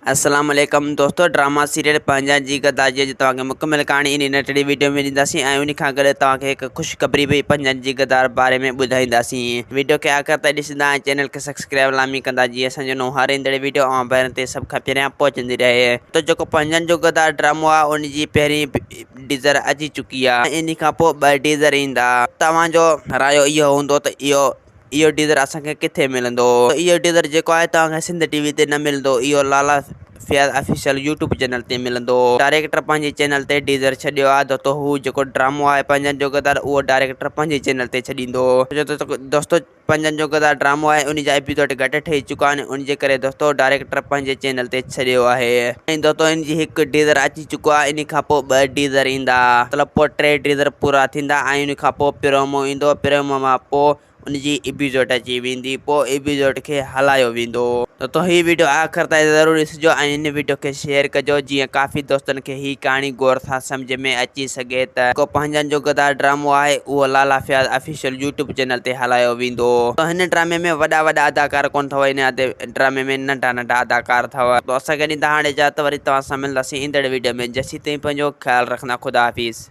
अस्सलाम वालेकुम दोस्तों, ड्रामा सीरियल पंहिंजा जी गद्दार तव्हांखे मुकमिल कहाणी इन नटड़ी वीडियो में ॾींदासीं ऐं उन खां गॾु तव्हांखे हिकु ख़ुशख़बरी भी पंहिंजनि जी गद्दार बारे में ॿुधाईंदासीं। वीडियो खे आख़िर ताईं ॾिसंदा ऐं चैनल खे सब्सक्राइब लाज़मी कंदा जीअं असांजो नओं हर ईंदड़ वीडियो ऐं पहिरियों ते सभु खां पहिरियां पहुचंदी रहे। तो जेको पंहिंजनि जो गद्दार ड्रामो आहे उन जी पहिरीं टीज़र अची चुकी आहे। इन खां पोइ ॿ टीज़र ईंदा। तव्हांजो रायो इहो हूंदो त इहो टीज़र असांखे किथे मिलंदो। इहो टीज़र जेको आहे तव्हांखे सिंध टीवी ते न मिलंदो, इहो लाला फयाज़ ऑफिशियल यूट्यूब चैनल ते मिलंदो। डायरेक्टर पंहिंजे चैनल ते टीज़र छॾियो आहे त हू जेको ड्रामो आहे पंहिंजनि जो गद्दार उहो डायरेक्टर पंहिंजे चैनल ते छॾींदो। दोस्तों पंहिंजनि जो गद्दार ड्रामो आहे उन जा एपिसोड घटि ठही चुका आहिनि, उन जे करे दोस्तों डायरेक्टर पंहिंजे चैनल ते छॾियो आहे। ऐं दोस्तों इन जी हिकु टीज़र अची चुको आहे। इन खां पोइ ॿ टीज़र ईंदा, मतिलबु पोइ 3 टीज़र पूरा थींदा ऐं उन खां पोइ प्रोमो ईंदो। प्रोमो मां पोइ उन जी एपिसोड अची वेंदी, पोइ एपिसोड खे हलायो वेंदो। तो हीअ वीडियो आख़िर ताईं ज़रूरु ॾिसिजो ऐं इन वीडियो खे शेयर कजो जीअं काफ़ी दोस्तनि खे हीअ कहाणी गौर सां सम्झ में अची सघे त जेको पंहिंजनि जो गद्दार ड्रामो आहे उहो लाला फयाज़ ऑफिशियल यूट्यूब चैनल ते हलायो वेंदो। तो हिन ड्रामे में वॾा अदाकार कोन अथव, हिन ड्रामे में नंढा अदाकार अथव। तो असांखे ॾींदा हाणे इजाज़त, वरी तव्हां सां मिलंदासीं ईंदड़ वीडियो में। जेसीं ताईं पंहिंजो ख़्यालु रखंदा। ख़ुदा हाफ़िज़।